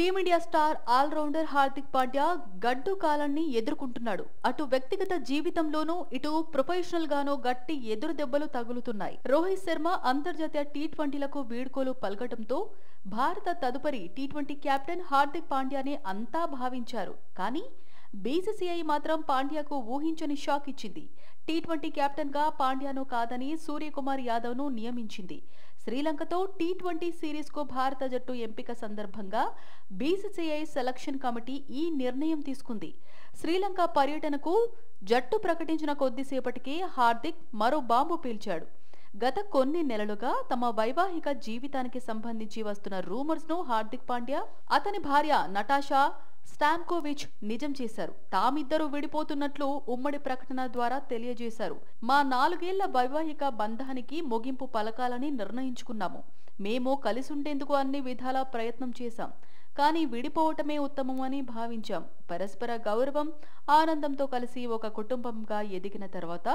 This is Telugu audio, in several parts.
Team India star allrounder Hardik Pandya గడ్డు కాలాన్ని ఎదుర్కొంటున్నాడు. అటు వ్యక్తిగత జీవితంలోనూ ఇటు ప్రొఫెషనల్ గానూ గట్టి ఎదురు దెబ్బలు తగులుతున్నాయి. రోహిత్ శర్మ అంతర్జాతీయ టీ20లకు వీడ్కోలు పలకటంతో భారత తదుపరి టీ20 కెప్టెన్ హార్దిక్ పాండ్యానే అంతా భావించారు. కానీ బీసీసీఐ మాత్రం పాండ్యాకు ఊహించని షాక్ ఇచ్చింది. టీ20 కెప్టెన్ గా పాండ్యాను కాదని సూర్యకుమార్ యాదవ్ ను నియమించింది. శ్రీలంకతో టీ20 సిరీస్ కు భారత జట్టు ఎంపిక సందర్భంగా బీసీసీఐ సెలక్షన్ కమిటీ ఈ నిర్ణయం తీసుకుంది. శ్రీలంక పర్యటనకు జట్టు ప్రకటించిన కొద్దిసేపటికే హార్దిక్ మరో బాంబు పీల్చాడు. గత కొన్ని నెలలుగా తమ వైవాహిక జీవితానికి సంబంధించి వస్తున్న రూమర్స్ ను హార్దిక్ పాండ్యా, అతని భార్య నటాషా స్టాన్కోవిచ్ నిజం చేశారు. తామిద్దరూ విడిపోతున్నట్లు ఉమ్మడి ప్రకటన ద్వారా తెలియజేశారు. మా 4 ఏళ్ల వైవాహిక బంధానికి ముగింపు పలకాలని నిర్ణయించుకున్నాము. మేము కలిసుండేందుకు అన్ని విధాల ప్రయత్నం చేశాం. కానీ విడిపోవటమే ఉత్తమమని భావించాం. పరస్పర గౌరవం, ఆనందంతో కలిసి ఒక కుటుంబంగా ఎదిగిన తర్వాత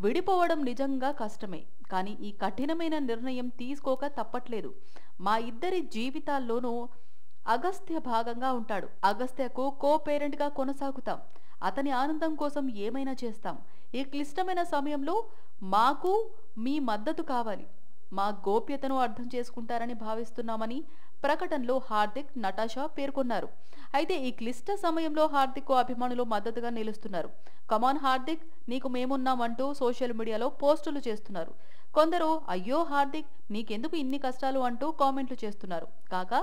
విడిపోవడం నిజంగా కష్టమే. కానీ ఈ కఠినమైన నిర్ణయం తీసుకోక తప్పట్లేదు. మా ఇద్దరి జీవితాల్లోనూ అగస్త్య భాగంగా ఉంటాడు. అగస్త్యకు కో పేరెంట్ గా కొనసాగుతాం. అతని ఆనందం కోసం ఏమైనా చేస్తాం. ఈ క్లిష్టమైన సమయంలో మాకు మీ మద్దతు కావాలి. మా గోప్యతను అర్థం చేసుకుంటారని భావిస్తున్నామని ప్రకటనలో హార్దిక్, నటాషా పేర్కొన్నారు. అయితే ఈ క్లిష్ట సమయంలో హార్దిక్ కు అభిమానులు మద్దతుగా నిలుస్తున్నారు. కమాన్ హార్దిక్, నీకు మేమున్నామంటూ సోషల్ మీడియాలో పోస్టులు చేస్తున్నారు. కొందరు అయ్యో హార్దిక్ నీకెందుకు ఇన్ని కష్టాలు అంటూ కామెంట్లు చేస్తున్నారు. కాగా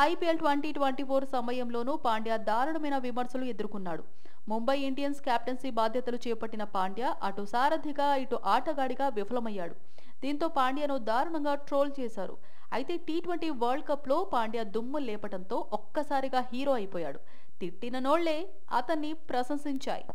ఐపీఎల్ 2024 సమయంలోనూ పాండ్యా దారుణమైన విమర్శలు ఎదుర్కొన్నాడు. ముంబై ఇండియన్స్ కెప్టెన్సీ బాధ్యతలు చేపట్టిన పాండ్యా అటు సారథిగా ఇటు ఆటగాడిగా విఫలమయ్యాడు. దీంతో పాండ్యాను దారుణంగా ట్రోల్ చేశారు. అయితే టీ20 వరల్డ్ కప్ లో పాండ్యా దుమ్ము లేపటంతో ఒక్కసారిగా హీరో అయిపోయాడు. తిట్టిన నోళ్లే అతన్ని ప్రశంసించాయి.